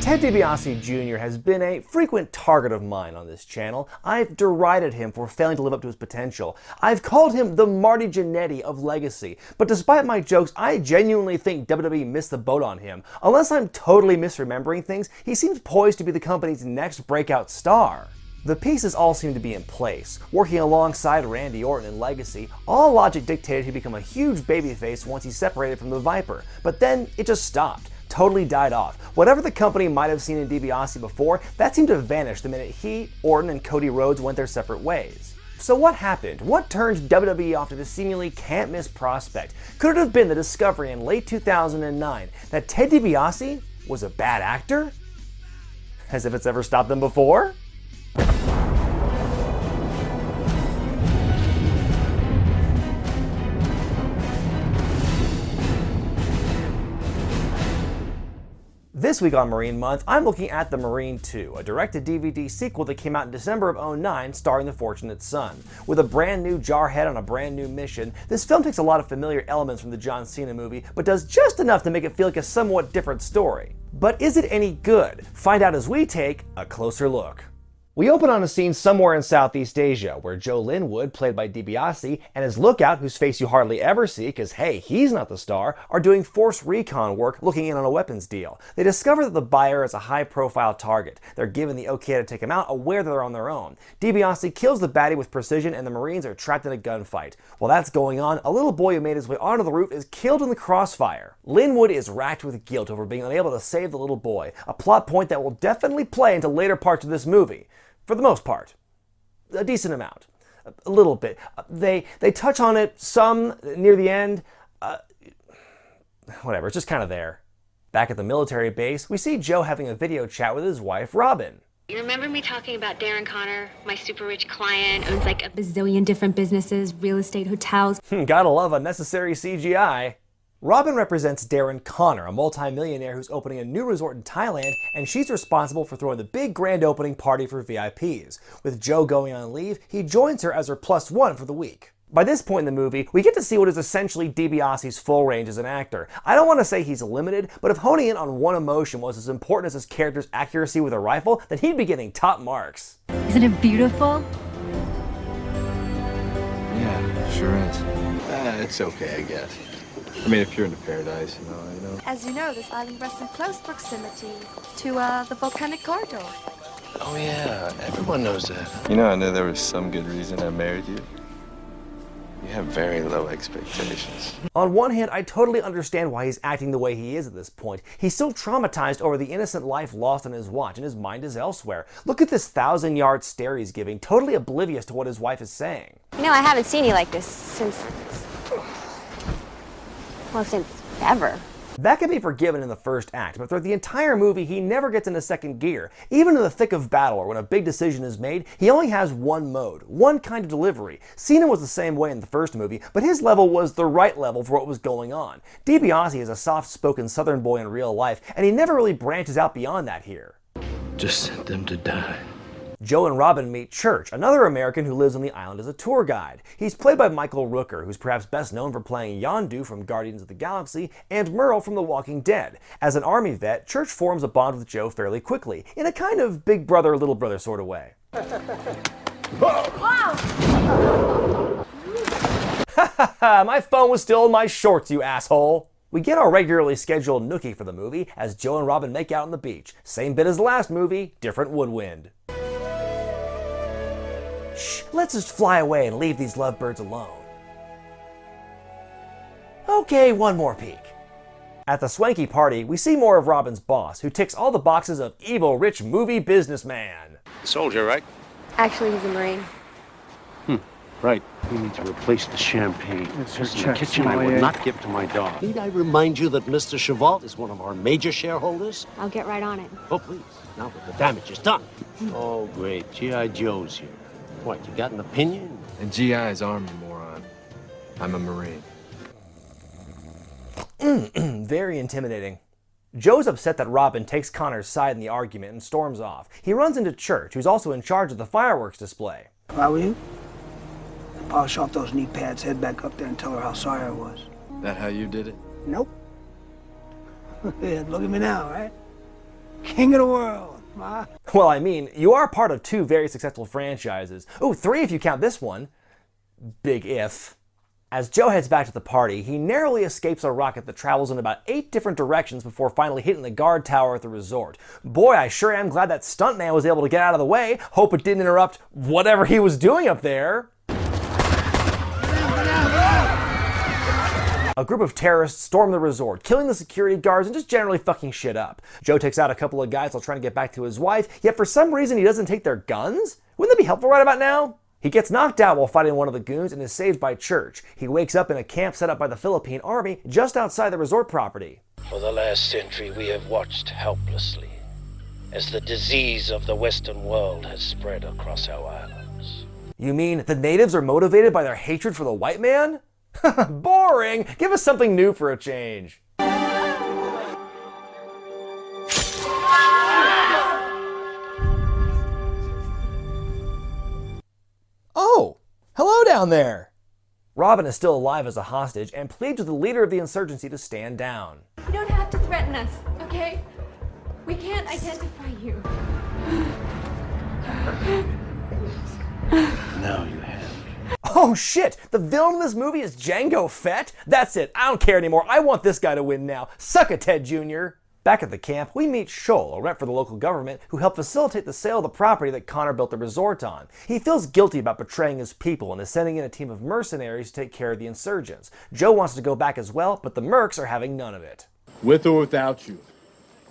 Ted DiBiase Jr. has been a frequent target of mine on this channel. I've derided him for failing to live up to his potential. I've called him the Marty Jannetty of legacy. But despite my jokes, I genuinely think WWE missed the boat on him. Unless I'm totally misremembering things, he seems poised to be the company's next breakout star. The pieces all seem to be in place. Working alongside Randy Orton in Legacy, all logic dictated he'd become a huge babyface once he separated from the Viper. But then it just stopped. Totally died off. Whatever the company might have seen in DiBiase before, that seemed to vanish the minute he, Orton, and Cody Rhodes went their separate ways. So what happened? What turned WWE off to this seemingly can't-miss prospect? Could it have been the discovery in late 2009 that Ted DiBiase was a bad actor? As if it's ever stopped them before? This week on Marine Month, I'm looking at The Marine 2, a direct-to-DVD sequel that came out in December of '09 starring the Fortunate Son. With a brand new Jarhead on a brand new mission, this film takes a lot of familiar elements from the John Cena movie, but does just enough to make it feel like a somewhat different story. But is it any good? Find out as we take a closer look. We open on a scene somewhere in Southeast Asia, where Joe Linwood, played by DiBiase, and his lookout, whose face you hardly ever see because, hey, he's not the star, are doing force recon work looking in on a weapons deal. They discover that the buyer is a high-profile target. They're given the okay to take him out, aware that they're on their own. DiBiase kills the baddie with precision, and the Marines are trapped in a gunfight. While that's going on, a little boy who made his way onto the roof is killed in the crossfire. Linwood is racked with guilt over being unable to save the little boy, a plot point that will definitely play into later parts of this movie. For the most part. A decent amount. A little bit. They touch on it some near the end. Whatever, it's just kind of there. Back at the military base, we see Joe having a video chat with his wife, Robin. You remember me talking about Darren Connor, my super rich client, owns like a bazillion different businesses, real estate, hotels. Gotta love unnecessary CGI. Robin represents Darren Connor, a multi-millionaire who's opening a new resort in Thailand, and she's responsible for throwing the big grand opening party for VIPs. With Joe going on leave, he joins her as her +1 for the week. By this point in the movie, we get to see what is essentially DiBiase's full range as an actor. I don't want to say he's limited, but if honing in on one emotion was as important as his character's accuracy with a rifle, then he'd be getting top marks. Isn't it beautiful? Yeah, sure is. It's okay, I guess. I mean, if you're into paradise, you know. As you know, this island rests in close proximity to the volcanic corridor. Oh, yeah, everyone knows that. You know, I knew there was some good reason I married you. You have very low expectations. On one hand, I totally understand why he's acting the way he is at this point. He's still traumatized over the innocent life lost on his watch, and his mind is elsewhere. Look at this 1,000-yard stare he's giving, totally oblivious to what his wife is saying. You know, I haven't seen you like this since ever. That can be forgiven in the first act, but throughout the entire movie, he never gets into second gear. Even in the thick of battle or when a big decision is made, he only has one mode, one kind of delivery. Cena was the same way in the first movie, but his level was the right level for what was going on. DiBiase is a soft-spoken southern boy in real life, and he never really branches out beyond that here. Just sent them to die. Joe and Robin meet Church, another American who lives on the island as a tour guide. He's played by Michael Rooker, who's perhaps best known for playing Yondu from Guardians of the Galaxy and Merle from The Walking Dead. As an army vet, Church forms a bond with Joe fairly quickly, in a kind of big brother, little brother sort of way. Wow! My phone was still in my shorts, you asshole! We get our regularly scheduled nookie for the movie as Joe and Robin make out on the beach. Same bit as the last movie, different woodwind. Shh, let's just fly away and leave these lovebirds alone. Okay, one more peek. At the swanky party, we see more of Robin's boss, who ticks all the boxes of evil, rich movie businessman. Soldier, right? Actually, he's a Marine. Right. We need to replace the champagne. This is the kitchen I will not give to my dog. Need I remind you that Mr. Cheval is one of our major shareholders? I'll get right on it. Oh, please. Now that the damage is done. Oh, great. G.I. Joe's here. What, you got an opinion? And GI is Army, moron. I'm a Marine. Very intimidating. Joe's upset that Robin takes Connor's side in the argument and storms off. He runs into Church, who's also in charge of the fireworks display. If I were you, I'd polish off those knee pads, head back up there and tell her how sorry I was. That how you did it? Nope. Yeah, look at me now, right? King of the world, ma. Well, I mean, you are part of 2 very successful franchises. Ooh, 3 if you count this one. Big if. As Joe heads back to the party, he narrowly escapes a rocket that travels in about 8 different directions before finally hitting the guard tower at the resort. Boy, I sure am glad that stuntman was able to get out of the way. Hope it didn't interrupt whatever he was doing up there. A group of terrorists storm the resort, killing the security guards and just generally fucking shit up. Joe takes out a couple of guys while trying to get back to his wife, yet for some reason he doesn't take their guns? Wouldn't that be helpful right about now? He gets knocked out while fighting one of the goons and is saved by Church. He wakes up in a camp set up by the Philippine army just outside the resort property. For the last century, we have watched helplessly as the disease of the Western world has spread across our islands. You mean the natives are motivated by their hatred for the white man? Boring! Give us something new for a change. Oh, hello down there. Robin is still alive as a hostage and pleads with the leader of the insurgency to stand down. You don't have to threaten us, okay? We can't identify you. Now you have. Oh shit, the villain in this movie is Jango Fett? That's it, I don't care anymore. I want this guy to win now. Suck it, Ted Jr. Back at the camp, we meet Shoal, a rep for the local government, who helped facilitate the sale of the property that Connor built the resort on. He feels guilty about betraying his people and is sending in a team of mercenaries to take care of the insurgents. Joe wants to go back as well, but the mercs are having none of it. With or without you,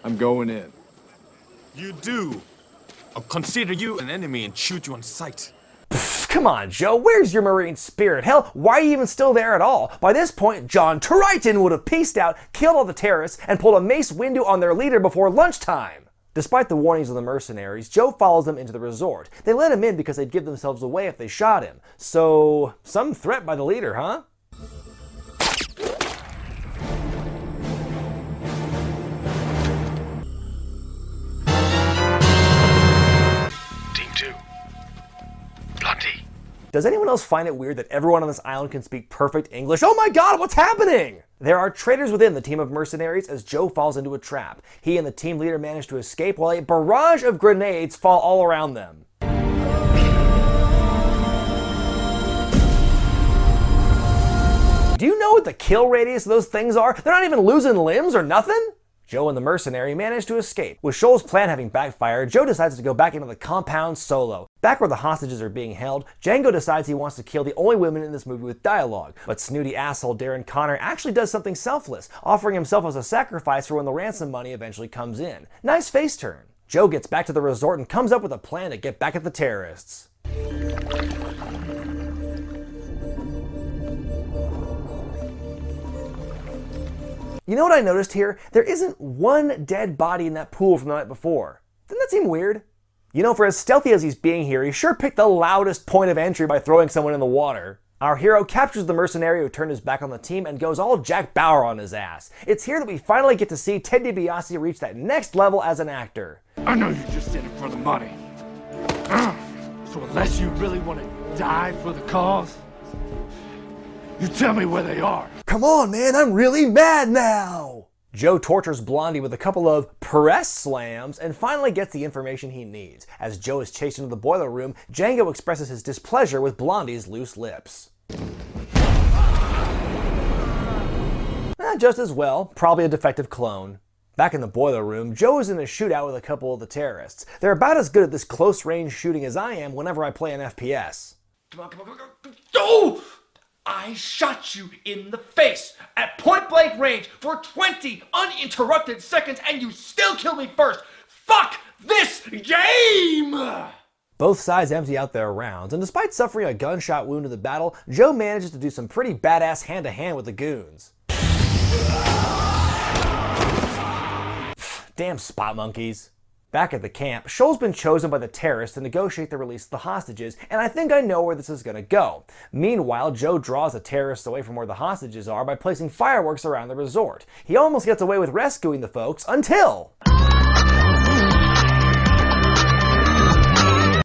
I'm going in. You do. I'll consider you an enemy and shoot you on sight. Come on, Joe, where's your Marine spirit? Hell, why are you even still there at all? By this point, John Triton would have peaced out, killed all the terrorists, and pulled a Mace Windu on their leader before lunchtime. Despite the warnings of the mercenaries, Joe follows them into the resort. They let him in because they'd give themselves away if they shot him. So, some threat by the leader, huh? Team 2. Blondie. Does anyone else find it weird that everyone on this island can speak perfect English? Oh my god, what's happening? There are traitors within the team of mercenaries as Joe falls into a trap. He and the team leader manage to escape while a barrage of grenades fall all around them. Do you know what the kill radius of those things are? They're not even losing limbs or nothing? Joe and the mercenary manage to escape. With Shoal's plan having backfired, Joe decides to go back into the compound solo. Back where the hostages are being held, Django decides he wants to kill the only women in this movie with dialogue. But snooty asshole Darren Connor actually does something selfless, offering himself as a sacrifice for when the ransom money eventually comes in. Nice face turn. Joe gets back to the resort and comes up with a plan to get back at the terrorists. You know what I noticed here? There isn't one dead body in that pool from the night before. Doesn't that seem weird? You know, for as stealthy as he's being here, he sure picked the loudest point of entry by throwing someone in the water. Our hero captures the mercenary who turned his back on the team and goes all Jack Bauer on his ass. It's here that we finally get to see Ted DiBiase reach that next level as an actor. I know you just did it for the money. So unless you really want to die for the cause, you tell me where they are. Come on, man, I'm really mad now! Joe tortures Blondie with a couple of press slams and finally gets the information he needs. As Joe is chased into the boiler room, Django expresses his displeasure with Blondie's loose lips. Just as well, probably a defective clone. Back in the boiler room, Joe is in a shootout with a couple of the terrorists. They're about as good at this close-range shooting as I am whenever I play an FPS. Come on, come on, come on. Oh! I shot you in the face at point-blank range for 20 uninterrupted seconds and you still kill me first! Fuck this game! Both sides empty out their rounds, and despite suffering a gunshot wound in the battle, Joe manages to do some pretty badass hand-to-hand with the goons. Damn spot monkeys. Back at the camp, Shoal's been chosen by the terrorists to negotiate the release of the hostages, and I think I know where this is gonna go. Meanwhile, Joe draws the terrorists away from where the hostages are by placing fireworks around the resort. He almost gets away with rescuing the folks until...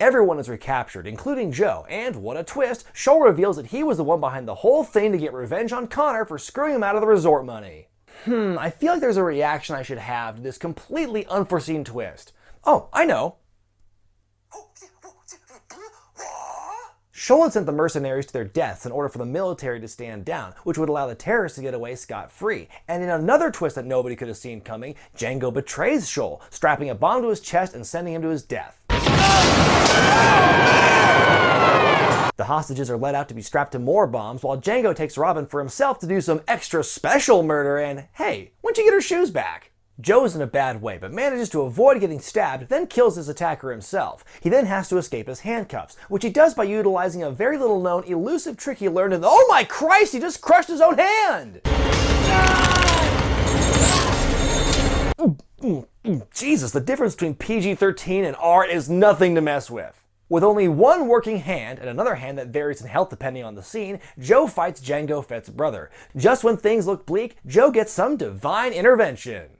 Everyone is recaptured, including Joe, and what a twist, Shoal reveals that he was the one behind the whole thing to get revenge on Connor for screwing him out of the resort money. I feel like there's a reaction I should have to this completely unforeseen twist. Oh, I know. Scholl had sent the mercenaries to their deaths in order for the military to stand down, which would allow the terrorists to get away scot-free. And in another twist that nobody could have seen coming, Django betrays Scholl, strapping a bomb to his chest and sending him to his death. The hostages are let out to be strapped to more bombs, while Django takes Robin for himself to do some extra special murder, and hey, when'd you get her shoes back? Joe's in a bad way, but manages to avoid getting stabbed, then kills his attacker himself. He then has to escape his handcuffs, which he does by utilizing a very little known elusive trick he learned in the— oh my Christ, he just crushed his own hand! Jesus, the difference between PG-13 and R is nothing to mess with. With only one working hand, and another hand that varies in health depending on the scene, Joe fights Django Fett's brother. Just when things look bleak, Joe gets some divine intervention.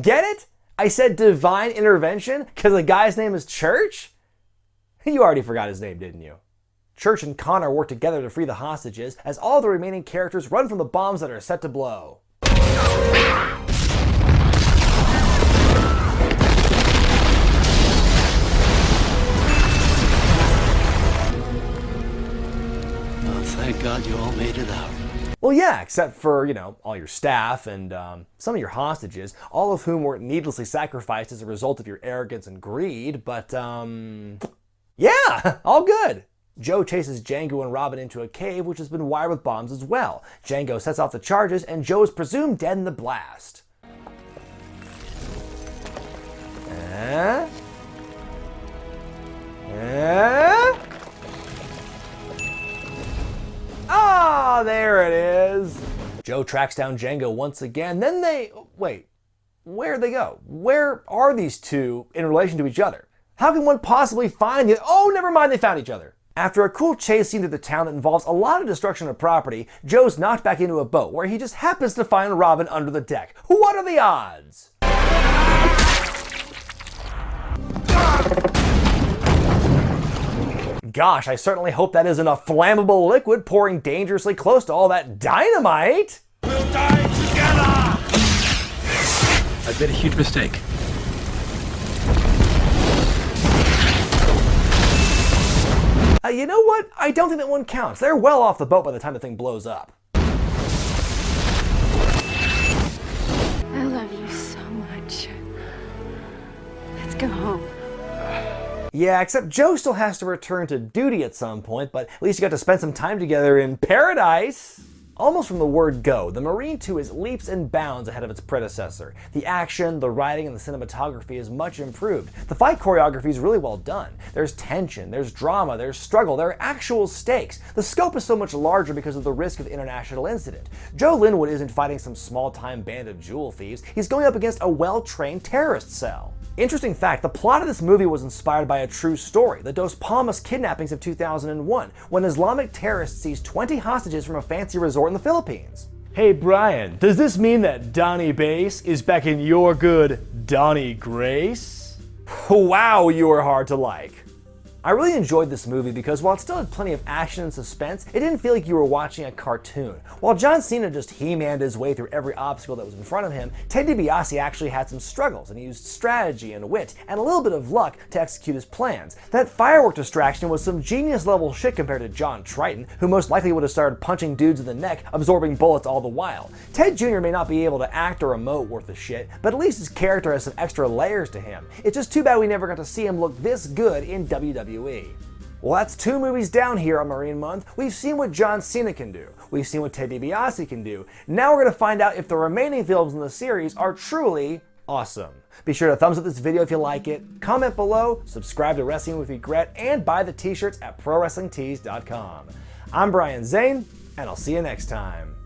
Get it? I said divine intervention because the guy's name is Church? You already forgot his name, didn't you? Church and Connor work together to free the hostages as all the remaining characters run from the bombs that are set to blow. Oh, thank God you all made it out. Well, yeah, except for, all your staff and some of your hostages, all of whom were needlessly sacrificed as a result of your arrogance and greed, but, yeah, all good. Joe chases Django and Robin into a cave which has been wired with bombs as well. Django sets off the charges, and Joe is presumed dead in the blast. Ah, there it is. Joe tracks down Django once again, then wait, where'd they go? Where are these two in relation to each other? How can one possibly find the— oh, never mind, they found each other. After a cool chase scene through the town that involves a lot of destruction of property, Joe's knocked back into a boat where he just happens to find Robin under the deck. What are the odds? Gosh, I certainly hope that isn't a flammable liquid pouring dangerously close to all that dynamite. We'll die together! I've made a huge mistake. You know what? I don't think that one counts. They're well off the boat by the time the thing blows up. I love you so much. Let's go home. Yeah, except Joe still has to return to duty at some point, but at least you got to spend some time together in paradise. Almost from the word go, the Marine 2 is leaps and bounds ahead of its predecessor. The action, the writing, and the cinematography is much improved. The fight choreography is really well done. There's tension, there's drama, there's struggle, there are actual stakes. The scope is so much larger because of the risk of international incident. Joe Linwood isn't fighting some small-time band of jewel thieves, he's going up against a well-trained terrorist cell. Interesting fact, the plot of this movie was inspired by a true story, the Dos Palmas kidnappings of 2001, when Islamic terrorists seized 20 hostages from a fancy resort in the Philippines. Hey Brian, does this mean that Donnie Bass is back in your good Donnie Grace? Wow, you were hard to like. I really enjoyed this movie because while it still had plenty of action and suspense, it didn't feel like you were watching a cartoon. While John Cena just He-Manned his way through every obstacle that was in front of him, Ted DiBiase actually had some struggles and he used strategy and wit and a little bit of luck to execute his plans. That firework distraction was some genius level shit compared to John Triton, who most likely would have started punching dudes in the neck, absorbing bullets all the while. Ted Jr. may not be able to act or emote worth a shit, but at least his character has some extra layers to him. It's just too bad we never got to see him look this good in WWE. Well, that's 2 movies down here on Marine Month. We've seen what John Cena can do. We've seen what Ted DiBiase can do. Now we're going to find out if the remaining films in the series are truly awesome. Be sure to thumbs up this video if you like it, comment below, subscribe to Wrestling with Regret, and buy the t-shirts at ProWrestlingTees.com. I'm Brian Zane, and I'll see you next time.